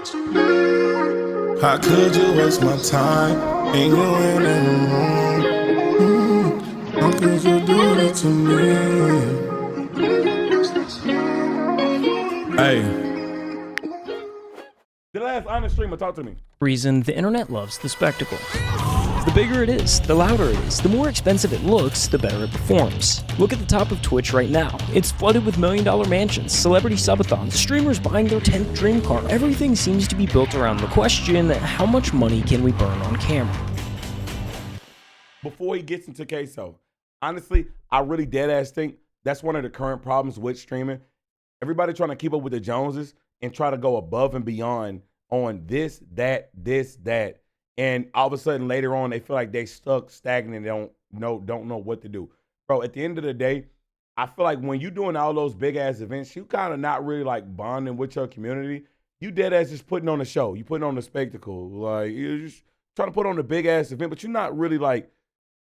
How could you waste my time and you ain't in the room? How could you do that to me? Hey. The last honest streamer, talk to me. Reason the internet loves the spectacle. The bigger it is, the louder it is, the more expensive it looks, the better it performs. Look at the top of Twitch right now. It's flooded with million-dollar mansions, celebrity subathons, streamers buying their 10th dream car. Everything seems to be built around the question, how much money can we burn on camera? Before he gets into CaseOh, honestly, I really deadass think that's one of the current problems with streaming. Everybody trying to keep up with the Joneses and try to go above and beyond on this, that. And all of a sudden later on, they feel like they stuck, stagnant, and don't know what to do. Bro, at the end of the day, I feel like when you're doing all those big ass events, you kind of not really like bonding with your community. You dead ass just putting on a show. You putting on a spectacle. Like you're just trying to put on a big ass event, but you're not really like,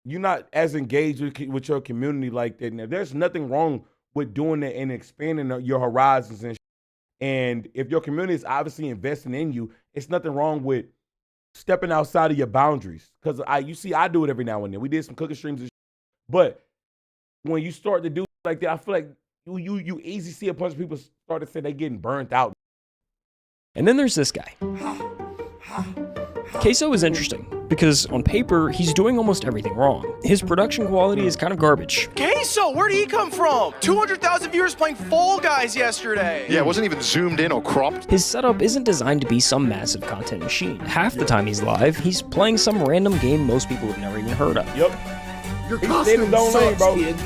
you're not as engaged with your community like that. Now, there's nothing wrong with doing that and expanding your horizons and shit. And if your community is obviously investing in you, it's nothing wrong with stepping outside of your boundaries. Because I do it every now and then. We did some cooking streams and shit. But when you start to do like that, I feel like you easy see a bunch of people start to say they getting burnt out. And then there's this guy. CaseOh is interesting because on paper, he's doing almost everything wrong. His production quality is kind of garbage. CaseOh, where did he come from? 200,000 viewers playing Fall Guys yesterday. Yeah, it wasn't even zoomed in or cropped. His setup isn't designed to be some massive content machine. Half the time he's live, he's playing some random game most people have never even heard of. Yep. Your costume sucks, kid.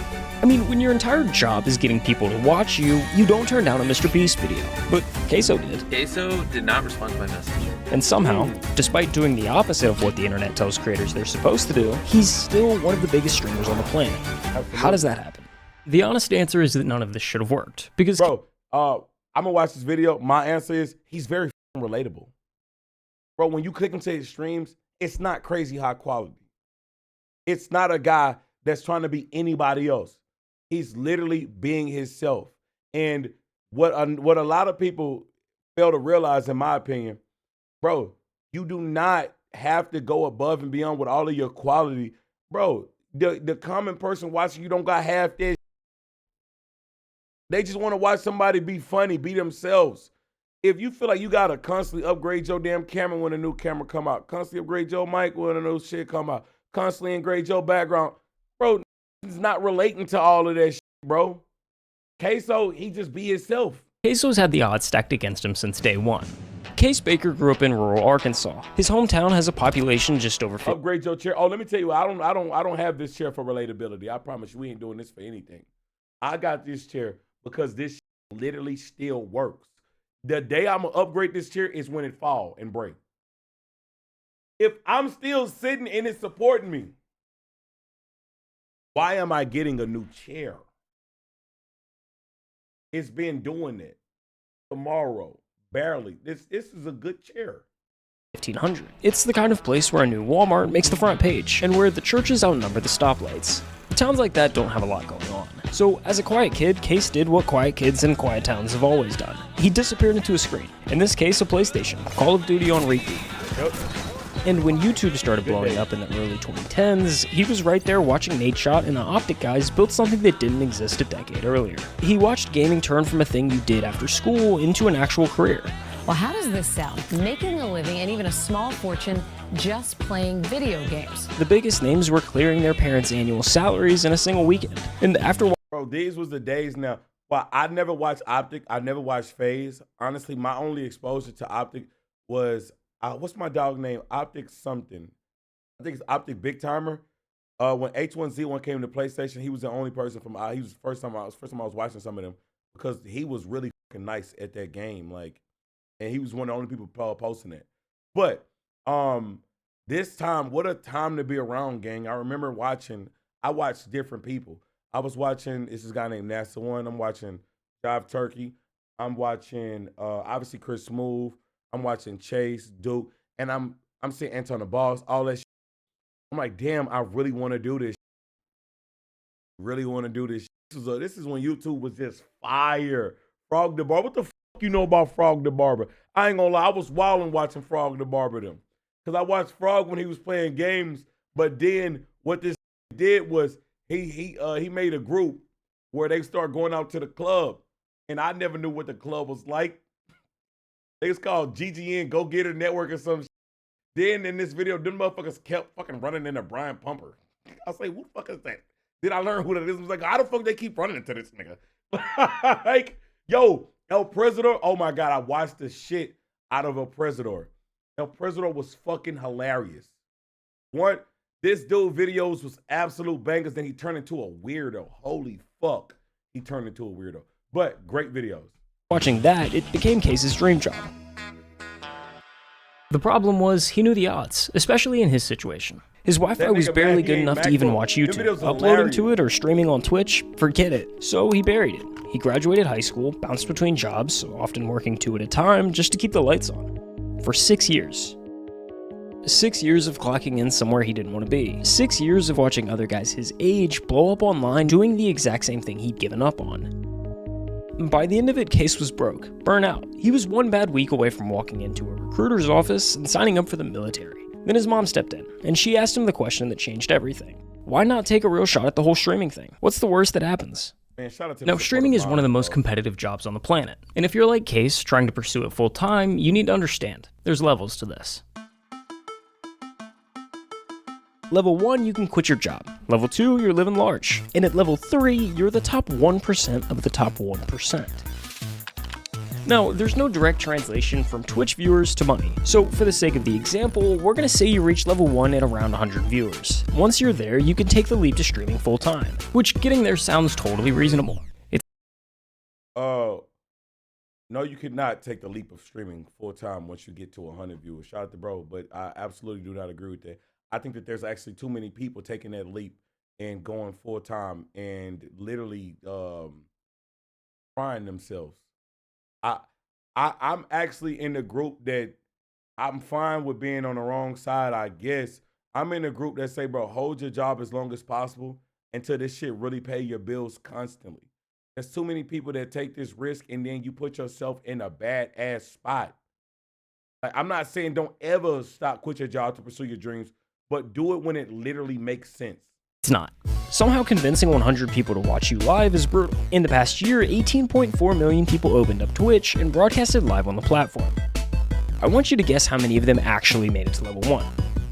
I mean, when your entire job is getting people to watch you, you don't turn down a Mr. Beast video. But CaseOh did. CaseOh did not respond to my message. And somehow, despite doing the opposite of what the internet tells creators they're supposed to do, he's still one of the biggest streamers on the planet. How does that happen? The honest answer is that none of this should have worked. Because Bro, I'm gonna watch this video. My answer is he's very relatable. Bro, when you click into his streams, it's not crazy high quality. It's not a guy that's trying to be anybody else. He's literally being himself. And what a lot of people fail to realize, in my opinion, bro, you do not have to go above and beyond with all of your quality. Bro, the common person watching you don't got half this. They just want to watch somebody be funny, be themselves. If you feel like you got to constantly upgrade your damn camera when a new camera come out, constantly upgrade your mic when a new shit come out, constantly upgrade your background, bro, he's not relating to all of that shit, bro. CaseOh, he just be himself. CaseOh's had the odds stacked against him since day one. Case Baker grew up in rural Arkansas. His hometown has a population just over 50. Upgrade your chair. Oh, let me tell you, I don't have this chair for relatability. I promise you, we ain't doing this for anything. I got this chair because this literally still works. The day I'm gonna upgrade this chair is when it fall and break. If I'm still sitting and it's supporting me, why am I getting a new chair? It's been doing it. Tomorrow, barely. This is a good chair. 1500. It's the kind of place where a new Walmart makes the front page, and where the churches outnumber the stoplights. Towns like that don't have a lot going on. So, as a quiet kid, Case did what quiet kids in quiet towns have always done. He disappeared into a screen. In this case, a PlayStation. Call of Duty on repeat. Yep. And when YouTube started blowing up in the early 2010s, he was right there watching Nate Shot and the Optic guys build something that didn't exist a decade earlier. He watched gaming turn from a thing you did after school into an actual career. Well, how does this sound? Making a living and even a small fortune just playing video games. The biggest names were clearing their parents' annual salaries in a single weekend. And after Bro, these was the days now. Well, I never watched Optic. I never watched FaZe. Honestly, my only exposure to Optic was, what's my dog name? Optic something. I think it's Optic Big Timer. When H1Z1 came to PlayStation, he was the only person from, he was the first time I was watching some of them because he was really fucking nice at that game. Like, and he was one of the only people posting it. But this time, what a time to be around, gang. I remember I watched different people. I was watching, it's this guy named NASA One. I'm watching Jive Turkey. I'm watching, obviously, Chris Smooth. I'm watching Chase, Duke. And I'm seeing Anton the Boss, all that shit. I'm like, damn, I really want to do this. Really want to do this. This is when YouTube was just fire. Frog the Bar, what the fuck? you know about Frog the Barber? I ain't gonna lie, I was wilding watching Frog the Barber them. Because I watched Frog when he was playing games, but then what this did was he made a group where they start going out to the club. And I never knew what the club was like. It was called GGN, Go Getter Network or some shit. Then in this video, them motherfuckers kept fucking running into Brian Pumper. I was like, who the fuck is that? Then I learned who that is. I was like, how the fuck they keep running into this nigga? Like, yo, El Presidor, oh my God, I watched the shit out of El Presidor. El Presidor was fucking hilarious. This dude videos was absolute bangers, then he turned into a weirdo. Holy fuck, he turned into a weirdo. But great videos. Watching that, it became Case's dream job. The problem was he knew the odds, especially in his situation. His Wi-Fi was barely good enough to even watch YouTube. Uploading to it or streaming on Twitch, forget it. So he buried it. He graduated high school, bounced between jobs, often working 2 at a time just to keep the lights on. For 6 years. 6 years of clocking in somewhere he didn't want to be. 6 years of watching other guys his age blow up online doing the exact same thing he'd given up on. By the end of it, Case was broke, burnout. He was 1 bad week away from walking into a recruiter's office and signing up for the military. Then his mom stepped in, and she asked him the question that changed everything. Why not take a real shot at the whole streaming thing? What's the worst that happens? Man, shout out to Now, streaming is one of the most competitive jobs on the planet. And if you're like Case, trying to pursue it full time, you need to understand, there's levels to this. Level 1, you can quit your job. Level 2, you're living large. And at level 3, you're the top 1% of the top 1%. Now, there's no direct translation from Twitch viewers to money. So for the sake of the example, we're gonna say you reach level 1 at around 100 viewers. Once you're there, you can take the leap to streaming full time, which getting there sounds totally reasonable. No, you could not take the leap of streaming full time once you get to 100 viewers. Shout out to bro, but I absolutely do not agree with that. I think that there's actually too many people taking that leap and going full time and literally trying themselves. I'm actually in the group that I'm fine with being on the wrong side, I guess. I'm in a group that say, bro, hold your job as long as possible until this shit really pay your bills constantly. There's too many people that take this risk and then you put yourself in a bad ass spot. Like, I'm not saying don't ever quit your job to pursue your dreams, but do it when it literally makes sense. It's not. Somehow convincing 100 people to watch you live is brutal. In the past year, 18.4 million people opened up Twitch and broadcasted live on the platform. I want you to guess how many of them actually made it to level 1.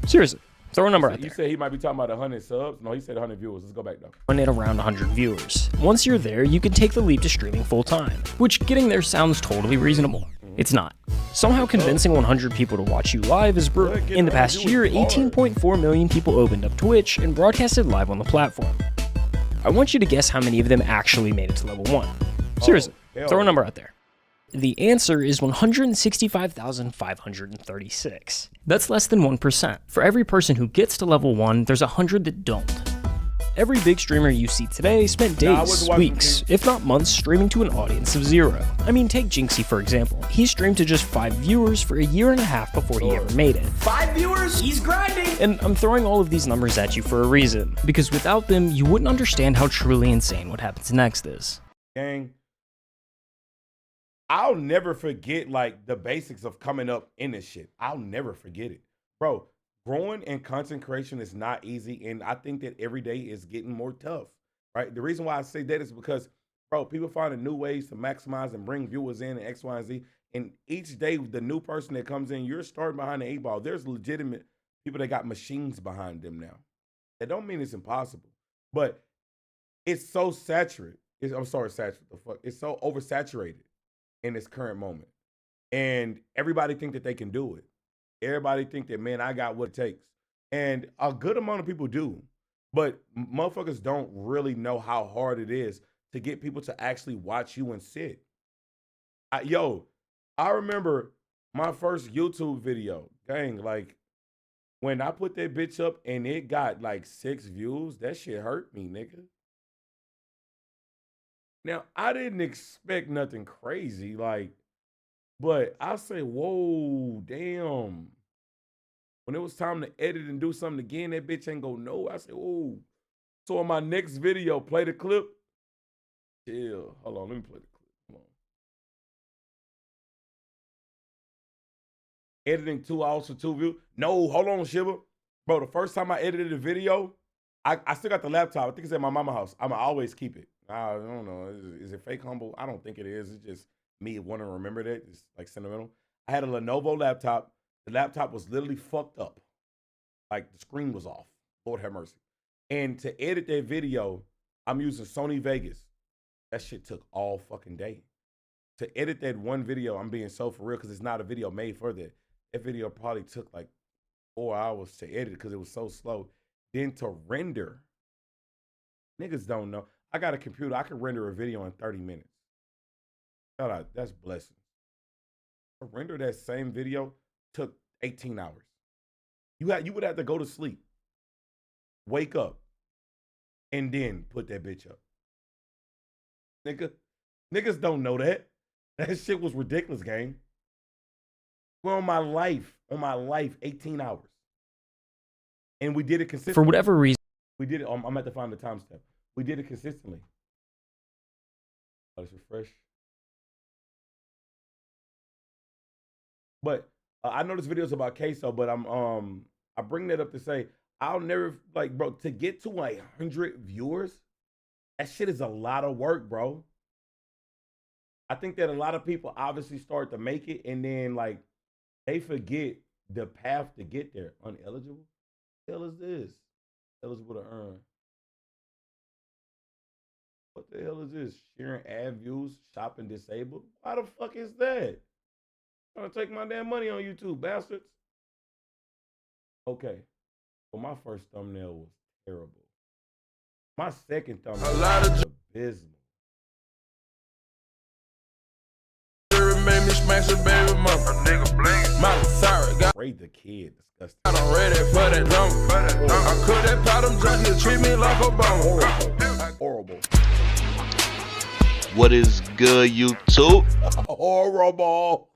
Seriously, throw a number out there. You said he might be talking about 100 subs? No, he said 100 viewers. Let's go back though. At around 100 viewers. Once you're there, you can take the leap to streaming full time, which getting there sounds totally reasonable. It's not. Somehow convincing 100 people to watch you live is brutal. In the past year, 18.4 million people opened up Twitch and broadcasted live on the platform. I want you to guess how many of them actually made it to level 1. Seriously, throw a number out there. The answer is 165,536. That's less than 1%. For every person who gets to level 1, there's 100 that don't. Every big streamer you see today spent days, weeks, if not months streaming to an audience of 0. I mean, take Jinxie for example. He streamed to just 5 viewers for a year and a half before he ever made it. 5 viewers? He's grinding! And I'm throwing all of these numbers at you for a reason, because without them, you wouldn't understand how truly insane what happens next is. Gang, I'll never forget like the basics of coming up in this shit. I'll never forget it. Bro, growing in content creation is not easy, and I think that every day is getting more tough, right? The reason why I say that is because, bro, people finding new ways to maximize and bring viewers in and X, Y, and Z, and each day, the new person that comes in, you're starting behind the 8 ball. There's legitimate people that got machines behind them now. That don't mean it's impossible, but it's so saturated. It's so oversaturated in this current moment, and everybody think that they can do it. Everybody think that, man, I got what it takes. And a good amount of people do, but motherfuckers don't really know how hard it is to get people to actually watch you and sit. I remember my first YouTube video, gang, like when I put that bitch up and it got like 6 views, that shit hurt me, nigga. Now, I didn't expect nothing crazy, like, but I say, whoa, damn. When it was time to edit and do something again, that bitch ain't go no. I said, whoa. So on my next video, play the clip. Chill. Hold on, let me play the clip. editing 2 hours for 2 views. No, hold on, Shiva. Bro, the first time I edited a video, I still got the laptop. I think it's at my mama's house. I'ma always keep it. I don't know. Is it fake humble? I don't think it is. It's just me wanting to remember that. It's like sentimental. I had a Lenovo laptop. The laptop was literally fucked up. Like the screen was off. Lord have mercy. And to edit that video, I'm using Sony Vegas. That shit took all fucking day. To edit that one video, I'm being so for real because it's not a video made for that. That video probably took like 4 hours to edit because it was so slow. Then to render, niggas don't know. I got a computer. I can render a video in 30 minutes. Shout out, that's blessing. To render that same video took 18 hours. You would have to go to sleep, wake up, and then put that bitch up. Niggas don't know that. That shit was ridiculous, gang. Well, on my life, 18 hours. And we did it consistently. For whatever reason. We did it. I'm at to find the timestamp. We did it consistently. Let's refresh. But I know this video is about CaseOh, but I bring that up to say I'll never like, bro, to get to 100 viewers, that shit is a lot of work, bro. I think that a lot of people obviously start to make it and then like they forget the path to get there. Uneligible? What the hell is this? Eligible to earn. What the hell is this? Sharing ad views, shopping disabled? Why the fuck is that? Trying to take my damn money on YouTube, bastards. Okay. Well, my first thumbnail was terrible. My second thumbnail was abysmal. Made me smash a baby mama. Nigga blink. My sorry, got Raid the kid, disgusting. I'm ready for that drum. I could that pot them junkies treat me like a bone. Horrible. What is good, YouTube? Horrible.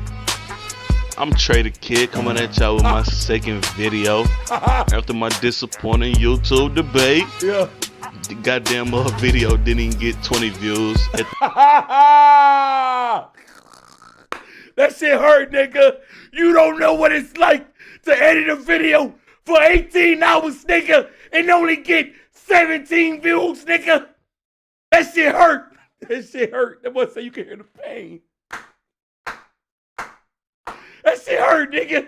I'm Trey the Kid coming at y'all with my second video after my disappointing YouTube debate. Yeah. The goddamn video didn't even get 20 views. That shit hurt, nigga. You don't know what it's like to edit a video for 18 hours, nigga, and only get 17 views, nigga. That shit hurt. That shit hurt. That must say you can hear the pain. That shit hurt, nigga.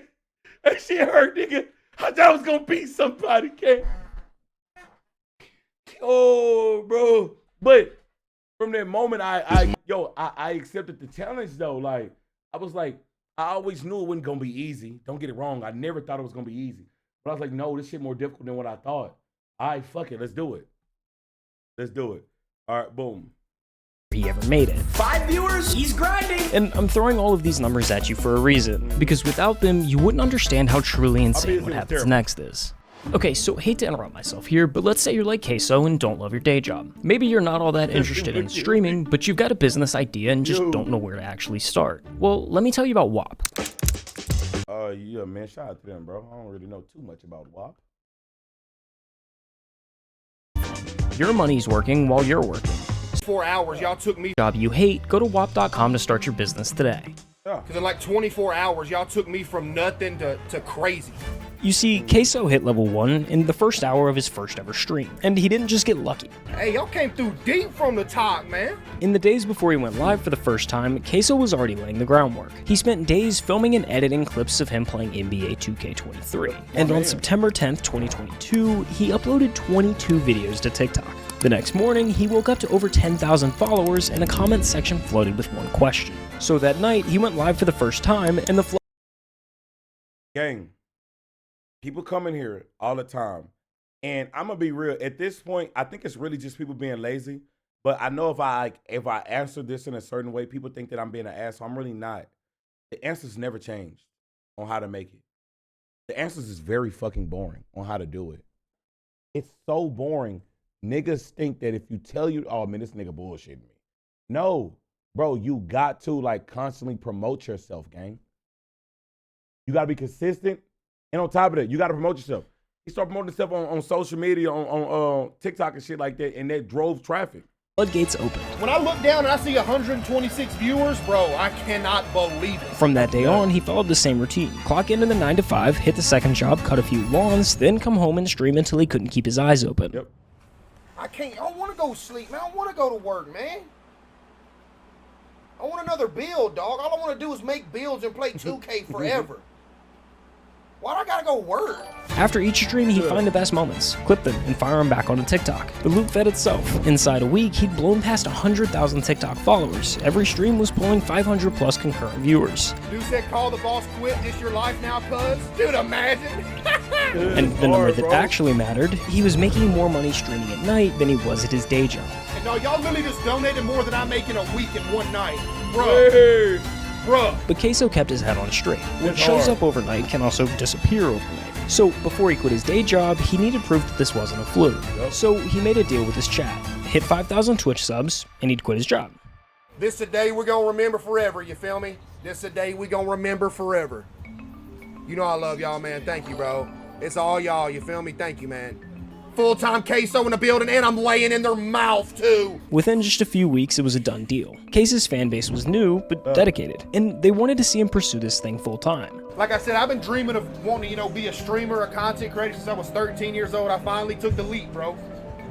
That shit hurt, nigga. I thought I was gonna beat somebody, kid. Oh, bro. But from that moment, I accepted the challenge though. Like, I was like, I always knew it wasn't gonna be easy. Don't get it wrong. I never thought it was gonna be easy. But I was like, no, this shit more difficult than what I thought. All right, fuck it. Let's do it. Let's do it. All right, boom. He ever made it. 5 viewers, he's grinding. And I'm throwing all of these numbers at you for a reason, because without them, you wouldn't understand how truly insane what happens next is. Okay, so hate to interrupt myself here, but let's say you're like CaseOh and don't love your day job. Maybe you're not all that interested in streaming, but you've got a business idea and just don't know where to actually start. Well, let me tell you about WAP. Yeah, man, shout out to them, bro. I don't really know too much about WAP. Your money's working while you're working. 4 hours, y'all took me. Job you hate, go to WAP.com to start your business today. Because in like 24 hours, y'all took me from nothing to crazy. You see, CaseOh hit level 1 in the first hour of his first ever stream, and he didn't just get lucky. Hey, y'all came through deep from the top, man. In the days before he went live for the first time, CaseOh was already laying the groundwork. He spent days filming and editing clips of him playing NBA 2K23, and on September 10th, 2022, he uploaded 22 videos to TikTok. The next morning, he woke up to over 10,000 followers, and a comment section flooded with one question. So that night, he went live for the first time, and the Gang, people come in here all the time, and I'm gonna be real. At this point, I think it's really just people being lazy. But I know if I answer this in a certain way, people think that I'm being an asshole. I'm really not. The answers never changed on how to make it. The answers is very fucking boring on how to do it. It's so boring. Niggas think that if you tell you, oh man, this nigga bullshitting me. No, bro, you got to like constantly promote yourself, gang. You gotta be consistent. And on top of that, you gotta promote yourself. He started promoting himself on social media, on TikTok and shit like that, and that drove traffic. floodgates opened. When I look down and I see 126 viewers, bro, I cannot believe it. From that day on, he followed the same routine. Clock into the 9 to 5, hit the second job, cut a few lawns, then come home and stream until he couldn't keep his eyes open. Yep. I don't want to go sleep, man. I don't want to go to work, man. I want another build, dog. All I want to do is make builds and play 2K forever. Why'd I gotta go work? After each stream, he'd find the best moments, clip them, and fire them back onto TikTok. The loop fed itself. Inside a week, he'd blown past 100,000 TikTok followers. Every stream was pulling 500 plus concurrent viewers. Dude said, call the boss quit, this your life now, cuz? Dude, imagine. And the number that actually mattered, he was making more money streaming at night than he was at his day job. And no, y'all literally just donated more than I make in a week in one night. Bro. Hey. Bruh. But CaseOh kept his head on straight. What shows up overnight can also disappear overnight. So before he quit his day job, he needed proof that this wasn't a fluke. So he made a deal with his chat, hit 5,000 Twitch subs, and he'd quit his job. This a day we're gonna remember forever, you feel me? This a day we gonna remember forever. You know I love y'all, man. Thank you, bro. It's all y'all, you feel me? Thank you, man. Full-time CaseOh in the building, and I'm laying in their mouth, too. Within just a few weeks, it was a done deal. Case's fan base was new, but dedicated, and they wanted to see him pursue this thing full-time. Like I said, I've been dreaming of wanting to, be a streamer, a content creator since I was 13 years old. I finally took the leap, bro.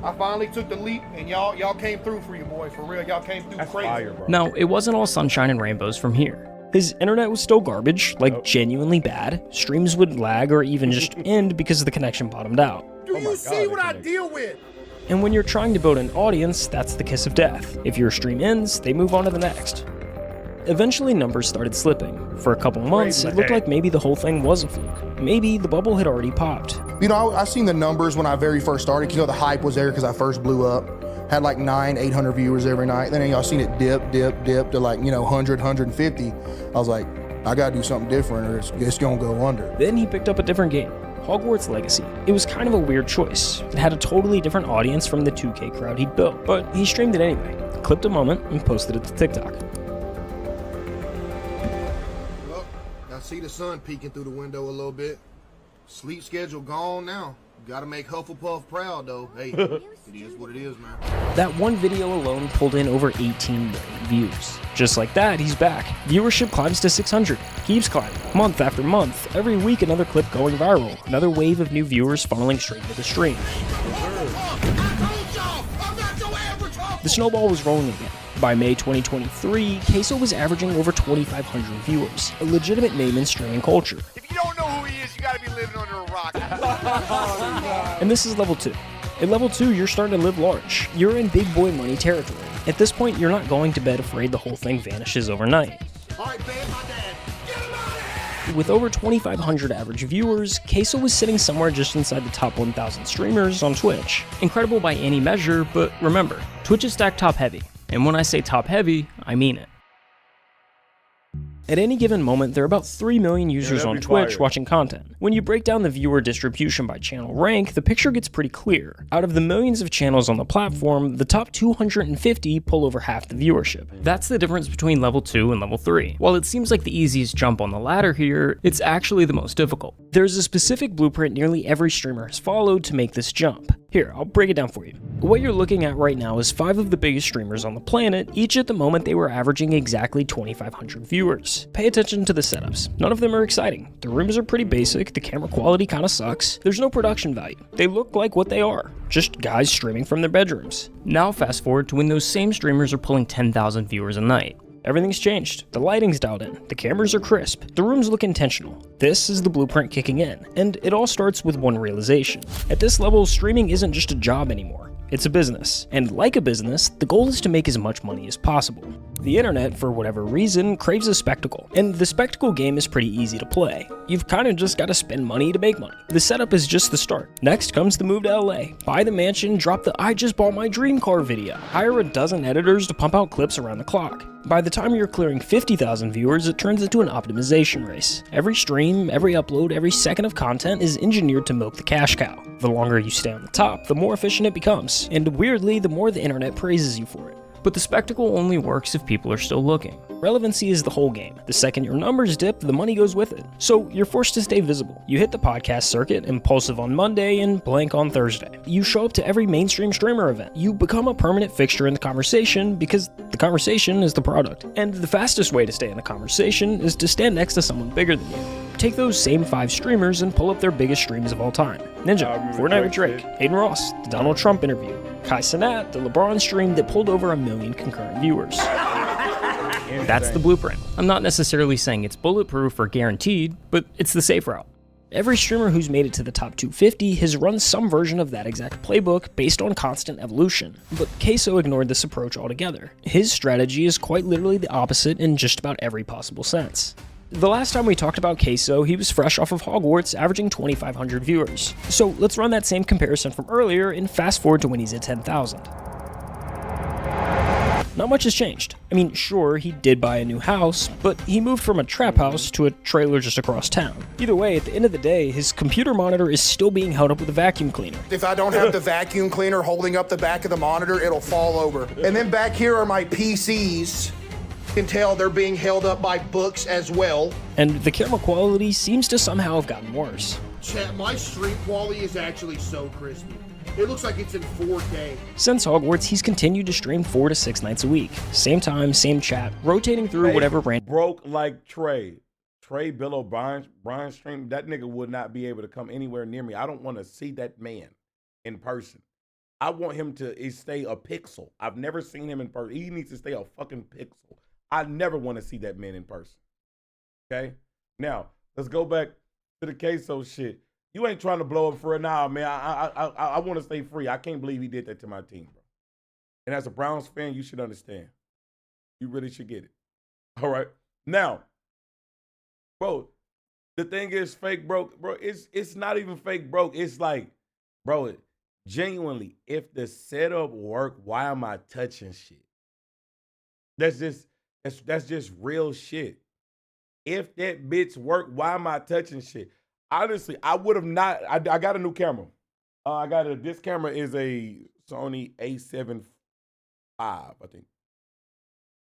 I finally took the leap, and y'all came through for you, boys. For real, y'all came through crazy. Fire, bro. Now, it wasn't all sunshine and rainbows from here. His internet was still garbage, like genuinely bad. Streams would lag or even just end because the connection bottomed out. Do you see what I deal with? And when you're trying to build an audience, that's the kiss of death. If your stream ends, they move on to the next. Eventually, numbers started slipping. For a couple months, it looked like maybe the whole thing was a fluke. Maybe the bubble had already popped. You know, I seen the numbers when I very first started. You know, the hype was there because I first blew up. Had like 800 viewers every night. Then y'all seen it dip to like, 100, 150. I was like, I gotta do something different or it's gonna go under. Then he picked up a different game, Hogwarts Legacy. It was kind of a weird choice. It had a totally different audience from the 2K crowd he'd built, but he streamed it anyway, clipped a moment, and posted it to TikTok. Look, I see the sun peeking through the window a little bit. Sleep schedule gone now. Gotta make Hufflepuff proud, though. Hey, it is what it is, man. That one video alone pulled in over 18 million views. Just like that, he's back. Viewership climbs to 600, keeps climbing. Month after month, every week another clip going viral. Another wave of new viewers funneling straight to the stream. The snowball was rolling again. By May 2023, CaseOh was averaging over 2,500 viewers, a legitimate name in streaming culture. If you don't know who he is, you gotta be living under a rock. And this is level 2. At level 2, you're starting to live large. You're in big boy money territory. At this point, you're not going to bed afraid the whole thing vanishes overnight. All right, babe, my dad. Get him out of here! With over 2,500 average viewers, CaseOh was sitting somewhere just inside the top 1,000 streamers on Twitch. Incredible by any measure, but remember, Twitch is stacked top heavy. And when I say top heavy, I mean it. At any given moment, there are about 3 million users on Twitch watching content. When you break down the viewer distribution by channel rank, the picture gets pretty clear. Out of the millions of channels on the platform, the top 250 pull over half the viewership. That's the difference between level 2 and level 3. While it seems like the easiest jump on the ladder here, it's actually the most difficult. There's a specific blueprint nearly every streamer has followed to make this jump. Here, I'll break it down for you. What you're looking at right now is 5 of the biggest streamers on the planet. Each at the moment they were averaging exactly 2,500 viewers. Pay attention to the setups. None of them are exciting. The rooms are pretty basic, the camera quality kinda sucks. There's no production value. They look like what they are, just guys streaming from their bedrooms. Now fast forward to when those same streamers are pulling 10,000 viewers a night. Everything's changed. The lighting's dialed in. The cameras are crisp. The rooms look intentional. This is the blueprint kicking in, and it all starts with one realization. At this level, streaming isn't just a job anymore. It's a business. And like a business, the goal is to make as much money as possible. The internet, for whatever reason, craves a spectacle. And the spectacle game is pretty easy to play. You've kind of just got to spend money to make money. The setup is just the start. Next comes the move to LA. Buy the mansion, drop the I just bought my dream car video. Hire a dozen editors to pump out clips around the clock. By the time you're clearing 50,000 viewers, it turns into an optimization race. Every stream, every upload, every second of content is engineered to milk the cash cow. The longer you stay on the top, the more efficient it becomes. And weirdly, the more the internet praises you for it. But the spectacle only works if people are still looking. Relevancy is the whole game. The second your numbers dip, the money goes with it. So you're forced to stay visible. You hit the podcast circuit, impulsive on Monday and blank on Thursday. You show up to every mainstream streamer event. You become a permanent fixture in the conversation because the conversation is the product. And the fastest way to stay in the conversation is to stand next to someone bigger than you. Take those same 5 streamers and pull up their biggest streams of all time. Ninja, Fortnite with Drake, Hayden Ross, the Donald Trump interview, Kai Cenat, the LeBron stream that pulled over 1 million concurrent viewers. That's the blueprint. I'm not necessarily saying it's bulletproof or guaranteed, but it's the safe route. Every streamer who's made it to the top 250 has run some version of that exact playbook based on constant evolution. But CaseOh ignored this approach altogether. His strategy is quite literally the opposite in just about every possible sense. The last time we talked about CaseOh, he was fresh off of Hogwarts, averaging 2,500 viewers. So let's run that same comparison from earlier and fast forward to when he's at 10,000. Not much has changed. I mean, sure, he did buy a new house, but he moved from a trap house to a trailer just across town. Either way, at the end of the day, his computer monitor is still being held up with a vacuum cleaner. If I don't have the vacuum cleaner holding up the back of the monitor, it'll fall over. And then back here are my PCs. You can tell they're being held up by books as well. And the camera quality seems to somehow have gotten worse. Chat, my stream quality is actually so crispy. It looks like it's in 4K. Since Hogwarts, he's continued to stream 4 to 6 nights a week. Same time, same chat, rotating through whatever random. Broke like Trey Bill O'Brien stream. That nigga would not be able to come anywhere near me. I don't want to see that man in person. I want him to stay a pixel. I've never seen him in person. He needs to stay a fucking pixel. I never want to see that man in person. Okay? Now, let's go back to the CaseOh shit. You ain't trying to blow up for it now, man. I want to stay free. I can't believe he did that to my team, bro. And as a Browns fan, you should understand. You really should get it. All right? Now, bro, the thing is fake broke, bro. It's not even fake broke. It's like, bro, genuinely, if the setup work, why am I touching shit? That's just real shit. If that bitch work, why am I touching shit? Honestly, I would have not. I got a new camera. This camera is a Sony A7 IV, I think.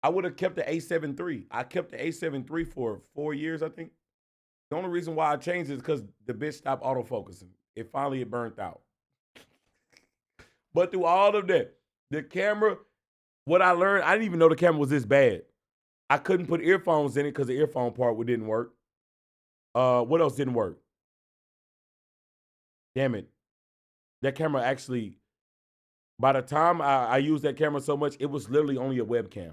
I would have kept the A7 III. I kept the A7 III for 4 years, I think. The only reason why I changed it is because the bitch stopped autofocusing. It burnt out. But through all of that, the camera, what I learned, I didn't even know the camera was this bad. I couldn't put earphones in it because the earphone part didn't work. What else didn't work? Damn it. That camera actually, by the time I used that camera so much, it was literally only a webcam.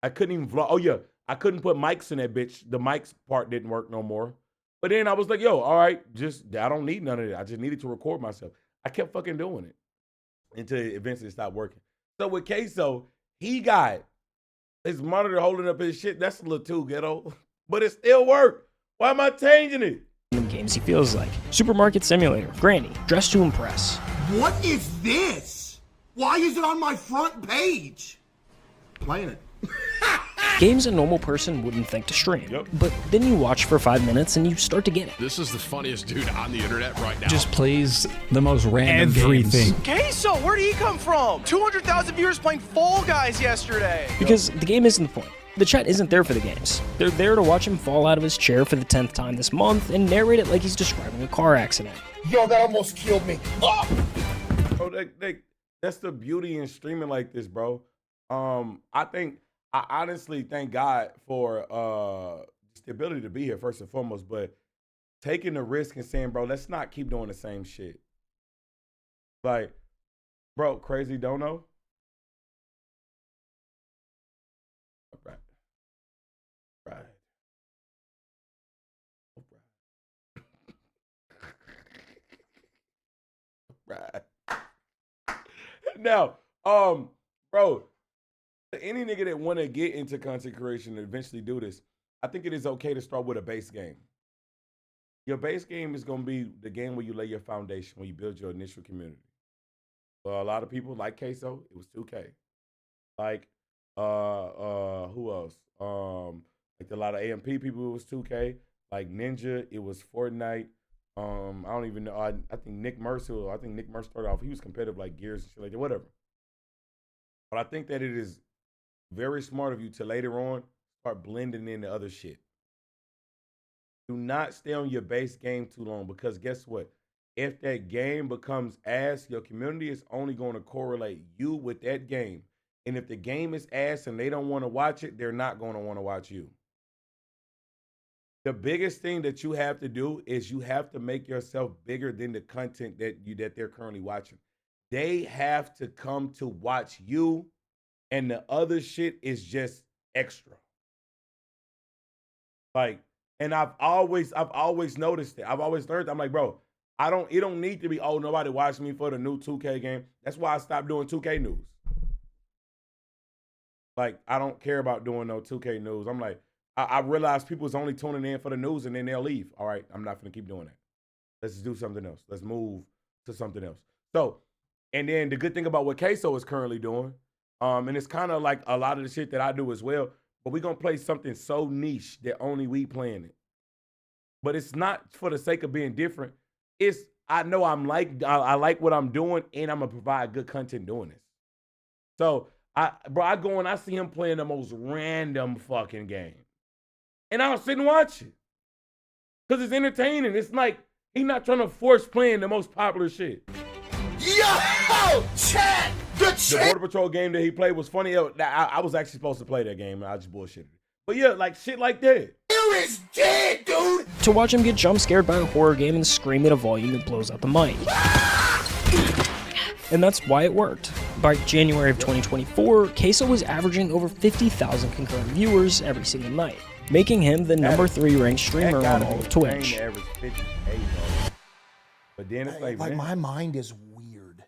I couldn't even vlog. Oh, yeah. I couldn't put mics in that bitch. The mics part didn't work no more. But then I was like, yo, all right, I don't need none of that. I just needed to record myself. I kept fucking doing it until it eventually stopped working. So with CaseOh, he got his monitor holding up his shit. That's a little too ghetto. But it still worked. Why am I changing it? Games he feels like. Supermarket Simulator, Granny, Dress to Impress. What is this? Why is it on my front page? Playing it. Games a normal person wouldn't think to stream. Yep. But then you watch for 5 minutes and you start to get it. This is the funniest dude on the internet right now. Just plays the most random everything. CaseOh, where did he come from? 200,000 viewers playing Fall Guys yesterday. Because the game isn't the point. The chat isn't there for the games. They're there to watch him fall out of his chair for the 10th time this month and narrate it like he's describing a car accident. Yo, that almost killed me. Oh! Bro, that's the beauty in streaming like this, bro. I honestly thank God for the ability to be here first and foremost, but taking the risk and saying, bro, let's not keep doing the same shit. Like, bro, Crazy Dono. Right. Now, bro, any nigga that want to get into content creation and eventually do this, I think it is okay to start with a base game. Your base game is going to be the game where you lay your foundation, where you build your initial community. A lot of people like CaseOh, it was 2K. Like, who else? Like a lot of AMP people, it was 2K. Like Ninja, it was Fortnite. I don't even know. I think Nick Mercer started off. He was competitive like Gears and shit like that, whatever. But I think that it is very smart of you to later on start blending into other shit. Do not stay on your base game too long, because guess what? If that game becomes ass, your community is only going to correlate you with that game. And if the game is ass and they don't want to watch it, they're not going to want to watch you. The biggest thing that you have to do is you have to make yourself bigger than the content that they're currently watching. They have to come to watch you, and the other shit is just extra. Like, and I've always noticed it. I've always learned. I'm like, bro, it don't need to be, oh, nobody watched me for the new 2K game. That's why I stopped doing 2K news. Like, I don't care about doing no 2K news. I'm like, I realize people's only tuning in for the news and then they'll leave. All right, I'm not going to keep doing that. Let's do something else. Let's move to something else. So, and then the good thing about what CaseOh is currently doing, and it's kind of like a lot of the shit that I do as well, but we're going to play something so niche that only we playing it. But it's not for the sake of being different. It's, I know I like what I'm doing, and I'm going to provide good content doing this. So, I go and I see him playing the most random fucking game. And I'll sit and watch it. Because it's entertaining. It's like, he's not trying to force playing the most popular shit. Yo, chat! The Border Patrol game that he played was funny. I was actually supposed to play that game, and I just bullshitted. But yeah, like shit like that. Here is dead, dude! To watch him get jump scared by a horror game and scream at a volume that blows out the mic. And that's why it worked. By January of 2024, CaseOh was averaging over 50,000 concurrent viewers every single night, making him the number 3 ranked streamer on all of Twitch. But then it's like my mind is weird.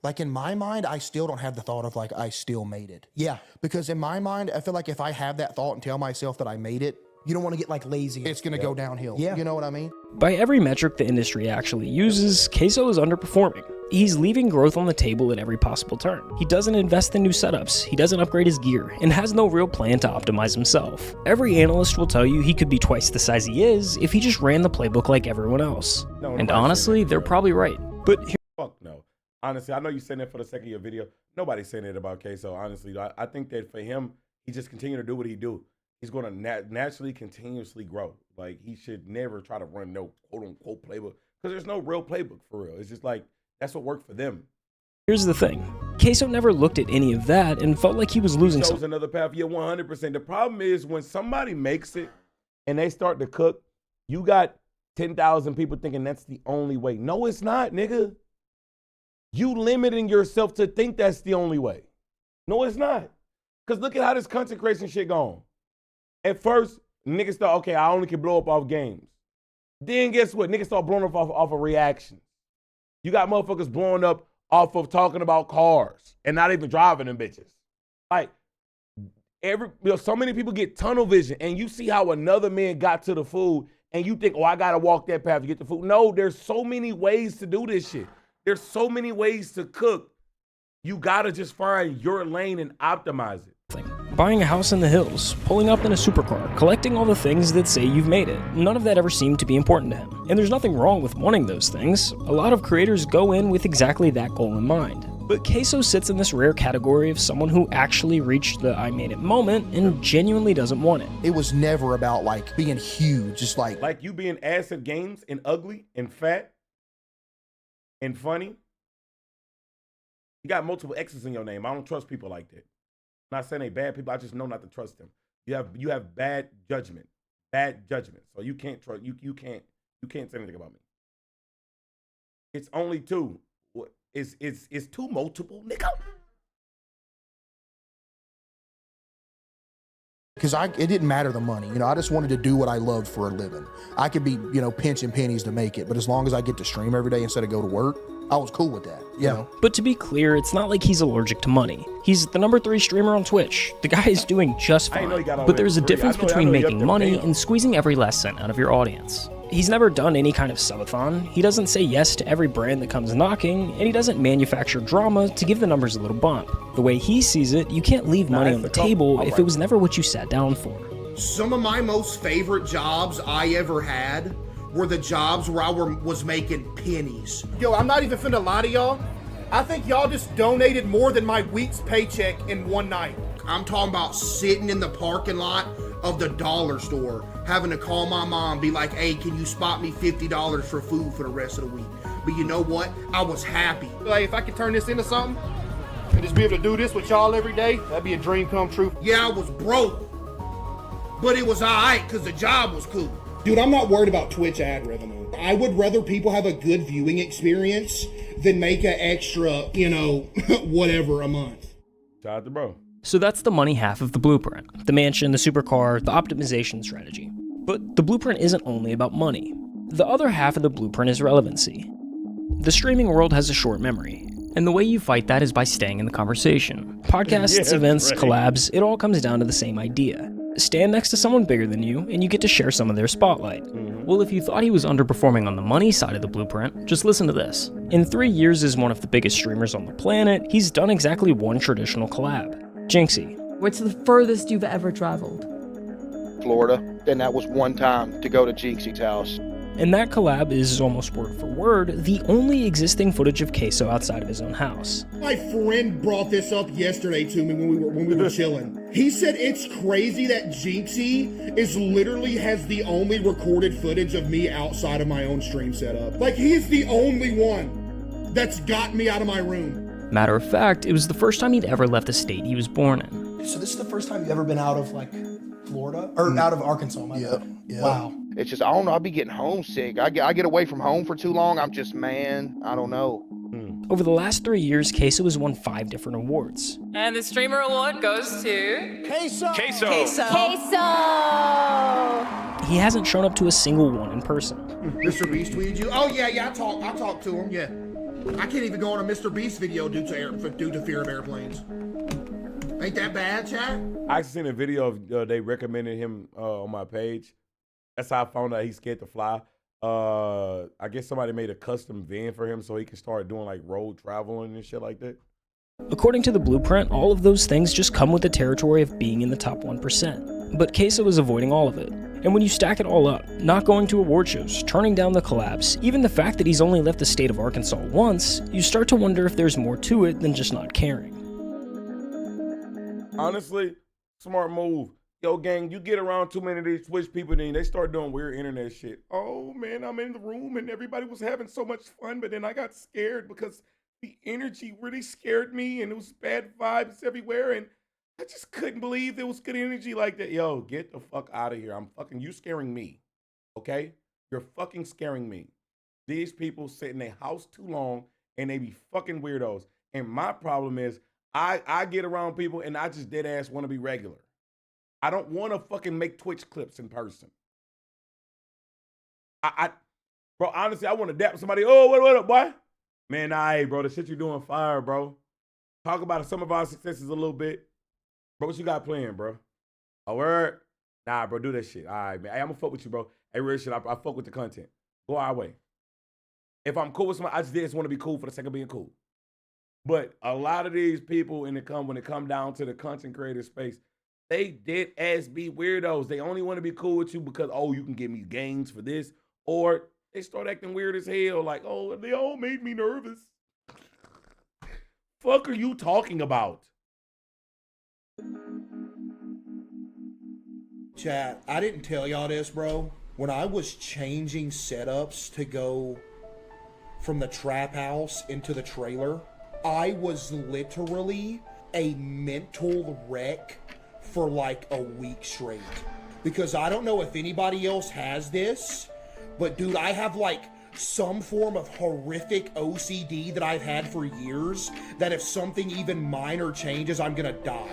Like in my mind, I still don't have the thought of like I still made it. Yeah. Because in my mind, I feel like if I have that thought and tell myself that I made it, you don't want to get like lazy. It's going to go downhill. Yeah. You know what I mean? By every metric the industry actually uses, CaseOh is underperforming. He's leaving growth on the table at every possible turn. He doesn't invest in new setups, he doesn't upgrade his gear, and has no real plan to optimize himself. Every analyst will tell you he could be twice the size he is if he just ran the playbook like everyone else. And honestly, they're probably right. But fuck no. Honestly, I know you're saying that for the sake of your video. Nobody's saying it about CaseOh, honestly. I think that for him, he just continue to do what he do. He's going to naturally, continuously grow. Like, he should never try to run no quote-unquote playbook, because there's no real playbook for real. It's just like, that's what worked for them. Here's the thing. CaseOh never looked at any of that and felt like he was losing something. Chose another path. Yeah, 100%. The problem is when somebody makes it and they start to cook, you got 10,000 people thinking that's the only way. No, it's not, nigga. You limiting yourself to think that's the only way. No, it's not. Because look at how this content creation shit going. At first, niggas thought, okay, I only can blow up off games. Then guess what? Niggas start blowing up off of reactions. You got motherfuckers blowing up off of talking about cars and not even driving them bitches. Like, so many people get tunnel vision, and you see how another man got to the food, and you think, oh, I gotta walk that path to get the food. No, there's so many ways to do this shit. There's so many ways to cook. You gotta just find your lane and optimize it. Buying a house in the hills, pulling up in a supercar, collecting all the things that say you've made it. None of that ever seemed to be important to him. And there's nothing wrong with wanting those things. A lot of creators go in with exactly that goal in mind. But CaseOh sits in this rare category of someone who actually reached the I made it moment and genuinely doesn't want it. It was never about like being huge, just like you being ass at games and ugly and fat and funny. You got multiple X's in your name. I don't trust people like that. I'm not saying they bad people. I just know not to trust them. You have bad judgment. So you can't trust. You can't say anything about me. It's only 2. It's 2 multiple, nigga? Because it didn't matter the money. You know, I just wanted to do what I loved for a living. I could be, pinching pennies to make it, but as long as I get to stream every day instead of go to work, I was cool with that. You know? But to be clear, it's not like he's allergic to money. He's the number 3 streamer on Twitch. The guy is doing just fine. But there's a difference between making money and squeezing every last cent out of your audience. He's never done any kind of subathon. He doesn't say yes to every brand that comes knocking, and he doesn't manufacture drama to give the numbers a little bump. The way he sees it, you can't leave money on the table if it was never what you sat down for. Some of my most favorite jobs I ever had were the jobs where I was making pennies. Yo, I'm not even finna lie to y'all. I think y'all just donated more than my week's paycheck in one night. I'm talking about sitting in the parking lot of the dollar store, having to call my mom, be like, hey, can you spot me $50 for food for the rest of the week? But you know what? I was happy. Like, if I could turn this into something and just be able to do this with y'all every day, that'd be a dream come true. Yeah, I was broke, but it was all right because the job was cool. Dude, I'm not worried about Twitch ad revenue. I would rather people have a good viewing experience than make an extra, whatever a month. Shout out to bro. So that's the money half of the blueprint. The mansion, the supercar, the optimization strategy. But the blueprint isn't only about money. The other half of the blueprint is relevancy. The streaming world has a short memory, and the way you fight that is by staying in the conversation. Podcasts, events, collabs, it all comes down to the same idea. Stand next to someone bigger than you, and you get to share some of their spotlight. Well, if you thought he was underperforming on the money side of the blueprint, just listen to this. In 3 years as one of the biggest streamers on the planet, he's done exactly one traditional collab. Jinxie. What's the furthest you've ever traveled? Florida, and that was one time to go to Jinxie's house. And that collab is, almost word for word, the only existing footage of CaseOh outside of his own house. My friend brought this up yesterday to me when we were chilling. He said it's crazy that Jinxie literally has the only recorded footage of me outside of my own stream setup. Like, he is the only one that's got me out of my room. Matter of fact, it was the first time he'd ever left the state he was born in. So this is the first time you've ever been out of, Florida? Or out of Arkansas, Yeah. Wow. It's just, I don't know, I be getting homesick. I get away from home for too long, I'm just, I don't know. Over the last 3 years, CaseOh has won 5 different awards. And the Streamer Award goes to... CaseOh! CaseOh! He hasn't shown up to a single one in person. Mr. Beast tweeted you? Oh, yeah, I talked to him, yeah. I can't even go on a Mr. Beast video due to fear of airplanes. Ain't that bad, chat? I actually seen a video of they recommended him on my page. That's how I found out he's scared to fly. I guess somebody made a custom van for him so he can start doing road traveling and shit like that. According to the blueprint, all of those things just come with the territory of being in the top 1%. But CaseOh is avoiding all of it. And when you stack it all up, not going to award shows, turning down the collabs, even the fact that he's only left the state of Arkansas once, you start to wonder if there's more to it than just not caring. Honestly, smart move. Yo, gang, you get around too many of these Twitch people, then they start doing weird internet shit. Oh, man, I'm in the room and everybody was having so much fun, but then I got scared because the energy really scared me and it was bad vibes everywhere, and I just couldn't believe there was good energy like that. Yo, get the fuck out of here. You scaring me, okay? You're fucking scaring me. These people sit in their house too long and they be fucking weirdos. And my problem is I get around people and I just dead ass want to be regular. I don't want to fucking make Twitch clips in person. Bro, honestly, I want to dap somebody. Oh, what up, boy? Man, hey, bro, the shit you doing fire, bro. Talk about some of our successes a little bit. Bro, what you got playing, bro? A word? Nah, bro, do that shit. All right, man. Hey, I'm gonna fuck with you, bro. Hey, real shit, I fuck with the content. Go our way. If I'm cool with somebody, I just want to be cool for the sake of being cool. But a lot of these people, when it come down to the content creator space, they dead ass be weirdos. They only want to be cool with you because, oh, you can give me gains for this. Or they start acting weird as hell. Like, oh, they all made me nervous. Fuck are you talking about? Chat, I didn't tell y'all this, bro. When I was changing setups to go from the trap house into the trailer, I was literally a mental wreck for a week straight. Because I don't know if anybody else has this, but dude, I have some form of horrific OCD that I've had for years, that if something even minor changes, I'm gonna die.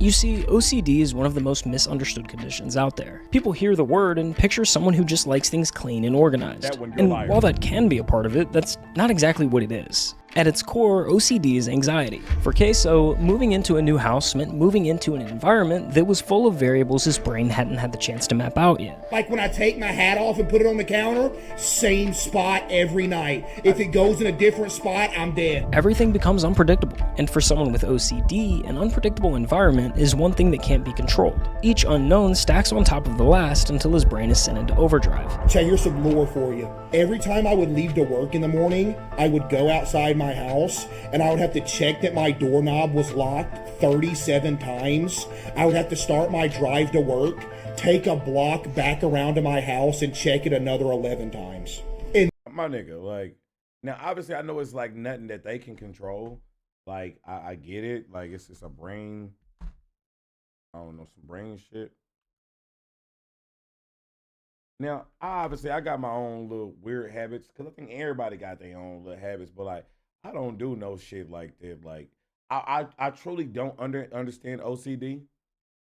You see, OCD is one of the most misunderstood conditions out there. People hear the word and picture someone who just likes things clean and organized. And while that can be a part of it, that's not exactly what it is. At its core, OCD is anxiety. For CaseOh, moving into a new house meant moving into an environment that was full of variables his brain hadn't had the chance to map out yet. Like when I take my hat off and put it on the counter, same spot every night. If it goes in a different spot, I'm dead. Everything becomes unpredictable, and for someone with OCD, an unpredictable environment is one thing that can't be controlled. Each unknown stacks on top of the last until his brain is sent into overdrive. Chat, here's some lore for you. Every time I would leave to work in the morning, I would go outside my my house, and I would have to check that my doorknob was locked 37 times. I would have to start my drive to work, take a block back around to my house, and check it another 11 times. And my nigga, like, now obviously I know it's like nothing that they can control. Like, I get it. Like, it's a brain, I don't know, some brain shit. Now, obviously, I got my own little weird habits, because I think everybody got their own little habits, but, like, I don't do no shit like that. Like, I truly don't understand OCD,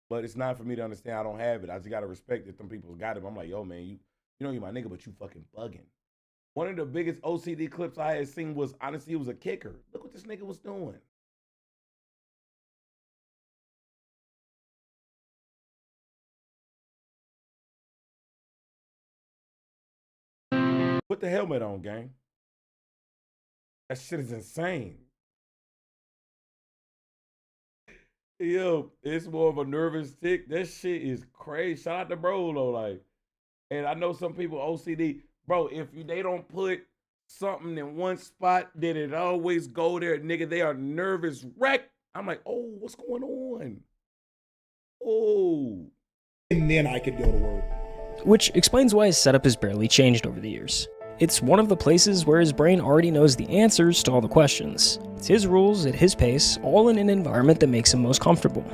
but it's not for me to understand. I don't have it. I just got to respect that some people got it. I'm like, yo, man, you know you my nigga, but you fucking bugging. One of the biggest OCD clips I had seen was, honestly, it was a kicker. Look what this nigga was doing. Put the helmet on, gang. That shit is insane. Yo, it's more of a nervous tick. That shit is crazy. Shout out to bro, though. Like, and I know some people OCD. Bro, if they don't put something in one spot, then it always go there. Nigga, they are nervous wreck. I'm like, oh, what's going on? Oh. And then I could go to work. Which explains why his setup has barely changed over the years. It's one of the places where his brain already knows the answers to all the questions. It's his rules at his pace, all in an environment that makes him most comfortable.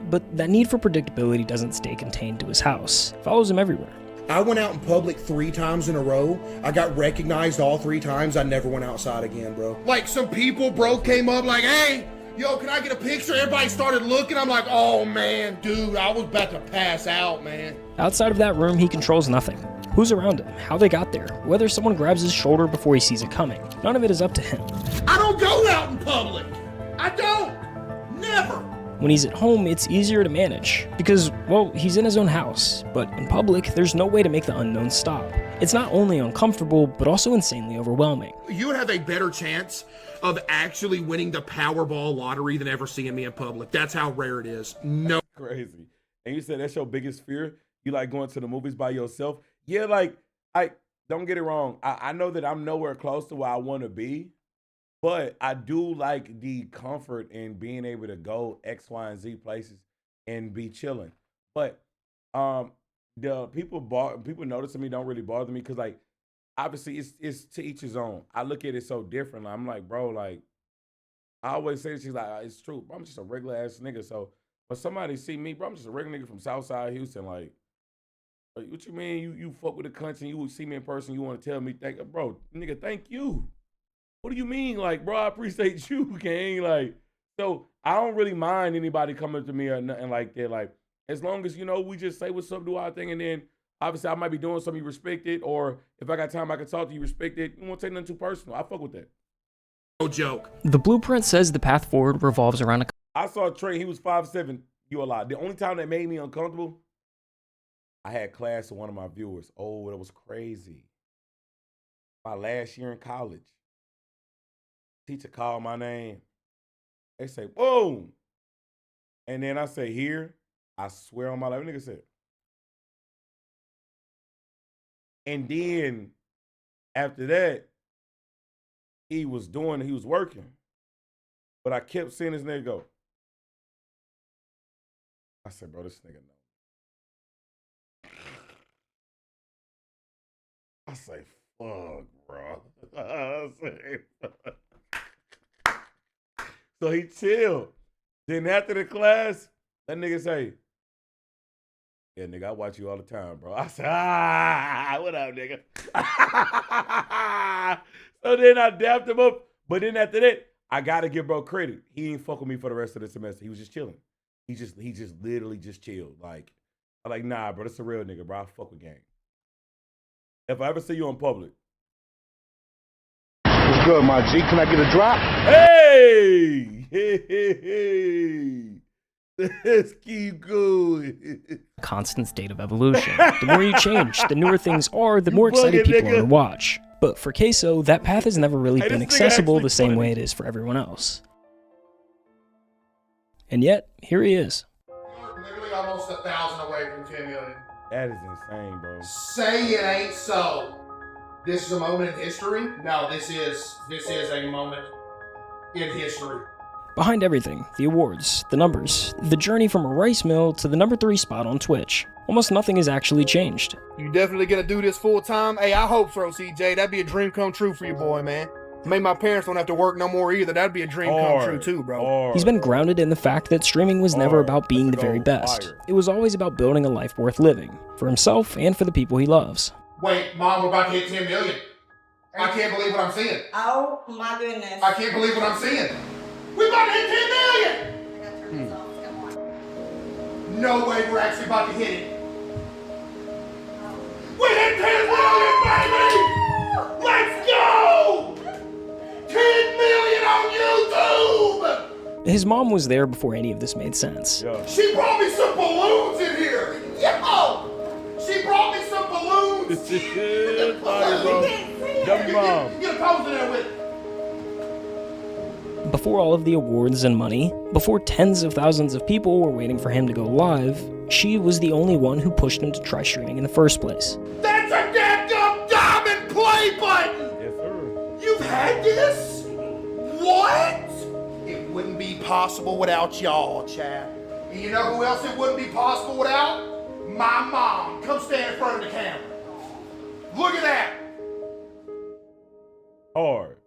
But that need for predictability doesn't stay contained to his house. It follows him everywhere. I went out in public 3 times in a row. I got recognized all 3 times. I never went outside again, bro. Like, some people, bro, came up like, hey, yo, can I get a picture? Everybody started looking. I'm like, oh, man, dude, I was about to pass out, man. Outside of that room, he controls nothing. Who's around him, how they got there, whether someone grabs his shoulder before he sees it coming. None of it is up to him. I don't go out in public. I don't. Never. When he's at home, it's easier to manage because, well, he's in his own house. But in public, there's no way to make the unknown stop. It's not only uncomfortable, but also insanely overwhelming. You would have a better chance of actually winning the Powerball lottery than ever seeing me in public. That's how rare it is. No. Crazy. And you said that's your biggest fear? You like going to the movies by yourself? Yeah, like, I don't get it wrong. I know that I'm nowhere close to where I want to be, but I do like the comfort in being able to go X, Y, and Z places and be chilling. But the people noticing me don't really bother me because, like, obviously it's to each his own. I look at it so differently. I'm like, bro, like, I always say, she's like, it's true. Bro, I'm just a regular ass nigga. So, but somebody see me, bro, I'm just a regular nigga from Southside Houston, like. What you mean you fuck with the country and you would see me in person, you want to tell me, bro, nigga, thank you. What do you mean? Like, bro, I appreciate you, gang. Like, so I don't really mind anybody coming to me or nothing like that. Like, as long as, you know, we just say what's up, do our thing, and then obviously I might be doing something you respect it, or if I got time I can talk to you, respect it. You won't take nothing too personal. I fuck with that. No joke. The blueprint says the path forward revolves around a... I saw Trey, he was 5'7", you a lot. The only time that made me uncomfortable, I had class with one of my viewers. Oh, it was crazy. My last year in college. Teacher called my name. They say, whoa. And then I say, here. I swear on my life. Nigga said. And then after that, he was working. But I kept seeing this nigga go. I said, bro, this nigga know. I say, fuck, bro. I say, fuck. So he chilled. Then after the class, that nigga say, yeah, nigga, I watch you all the time, bro. I said, what up, nigga? So then I dapped him up. But then after that, I got to give bro credit. He ain't fuck with me for the rest of the semester. He was just chilling. He just literally just chilled. Like, I'm like, nah, bro, that's a real nigga, bro. I fuck with gang. If I ever see you in public. What's good, my G? Can I get a drop? Hey! Hey! Let's keep going. Constant state of evolution. The more you change, the newer things are, the more excited people are to watch. But for CaseOh, that path has never really been accessible the same way it is for everyone else. And yet, here he is. You're literally almost 1,000 away from 10 million. That is insane, bro. Say it ain't so. This is a moment in history? No, this is a moment in history. Behind everything, the awards, the numbers, the journey from a rice mill to the #3 spot on Twitch, almost nothing has actually changed. You definitely gonna do this full time? Hey, I hope so, CJ. That'd be a dream come true for you, boy, man. Maybe my parents don't have to work no more either. That'd be a dream come true too, bro. He's been grounded in the fact that streaming was never about being the very best. It was always about building a life worth living, for himself and for the people he loves. Wait, Mom, we're about to hit 10 million. I can't believe what I'm seeing. Oh my goodness. I can't believe what I'm seeing. We're about to hit 10 million! No way we're actually about to hit it. We hit 10 million, baby! Let's go! 10 million on YouTube! His mom was there before any of this made sense. She brought me some balloons in here! Yo! She brought me some balloons! This is good, bro. Dummy mom. Get a pose in there with it. Before all of the awards and money, before tens of thousands of people were waiting for him to go live, she was the only one who pushed him to try streaming in the first place. That's a dadgum diamond play button! Yes, sir. You've had this? What? It wouldn't be possible without y'all, Chad. And you know who else it wouldn't be possible without? My mom. Come stand in front of the camera. Look at that. Hard.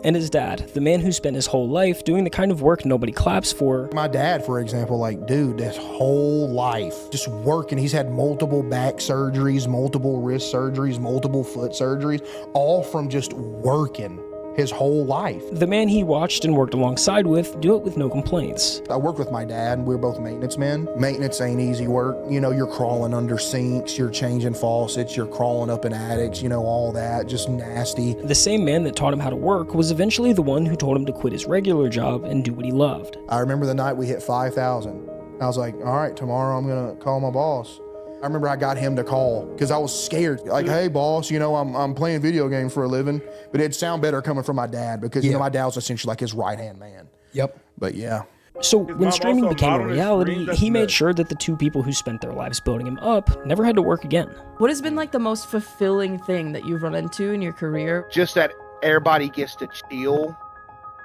And his dad, the man who spent his whole life doing the kind of work nobody claps for. My dad, for example, like, dude, his whole life just working. He's had multiple back surgeries, multiple wrist surgeries, multiple foot surgeries, all from just working his whole life. The man he watched and worked alongside with do it with no complaints. I worked with my dad, and we were both maintenance men. Maintenance ain't easy work. You know, you're crawling under sinks, you're changing faucets, you're crawling up in attics, you know, all that, just nasty. The same man that taught him how to work was eventually the one who told him to quit his regular job and do what he loved. I remember the night we hit 5,000. I was like, all right, tomorrow I'm gonna call my boss. I remember I got him to call because I was scared. Like, hey, boss, you know, I'm playing video games for a living. But it'd sound better coming from my dad because, you know, my dad was essentially like his right-hand man. Yep. But yeah. So when streaming became a reality, he made sure that the two people who spent their lives building him up never had to work again. What has been like the most fulfilling thing that you've run into in your career? Just that everybody gets to chill.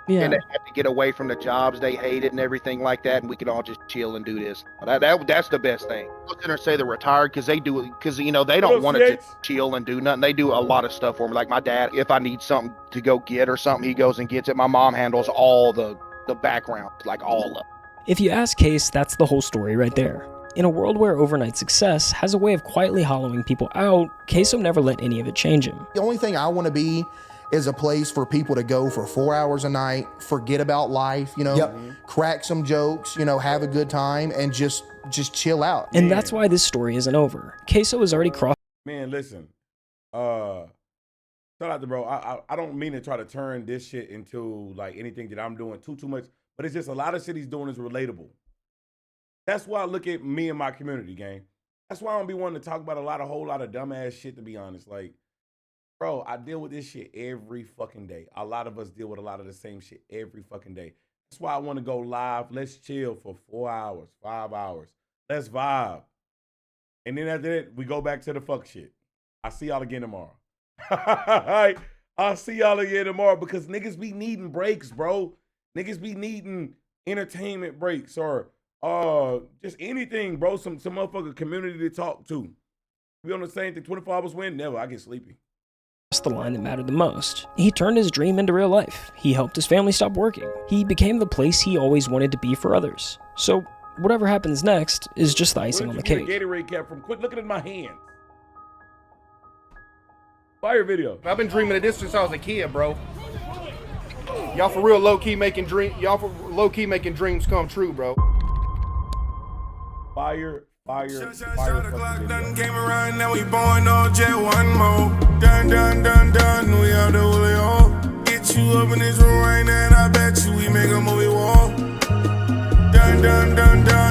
Yeah. And they have to get away from the jobs they hated and everything like that, and we can all just chill and do this. That's the best thing. I was gonna say they're retired because they do it because you know they don't want to just chill and do nothing. They do a lot of stuff for me. Like my dad, if I need something to go get or something, he goes and gets it. My mom handles all the background, like all of it. If you ask Case, that's the whole story right there. In a world where overnight success has a way of quietly hollowing people out, CaseOh never let any of it change him. The only thing I want to be is a place for people to go for 4 hours a night, forget about life, you know, crack some jokes, you know, have a good time, and just chill out. And that's why this story isn't over. CaseOh has already crossed. Man, listen. Shout out to bro. I don't mean to try to turn this shit into like anything that I'm doing too much, but it's just a lot of shit he's doing is relatable. That's why I look at me and my community, gang. That's why I don't be wanting to talk about a whole lot of dumbass shit, to be honest. Like, bro, I deal with this shit every fucking day. A lot of us deal with a lot of the same shit every fucking day. That's why I want to go live. Let's chill for 4 hours, 5 hours. Let's vibe. And then after that, we go back to the fuck shit. I'll see y'all again tomorrow. I'll see y'all again tomorrow because niggas be needing breaks, bro. Niggas be needing entertainment breaks or just anything, bro. Some motherfucking community to talk to. We on the same thing. 24 hours win? Never. I get sleepy. The line that mattered the most. He turned his dream into real life. He helped his family stop working. He became the place he always wanted to be for others. So whatever happens next is just the icing on the cake. Gatorade cap from quit looking at my hands. Fire video. I've been dreaming of this since I was a kid, bro. Y'all for real low key making dreams come true, bro. Fire. Shot o'clock done came around, now we born on jet one more. Done, we out the Julio. Get you up in this room right now, and I bet you we make a movie wall. Done.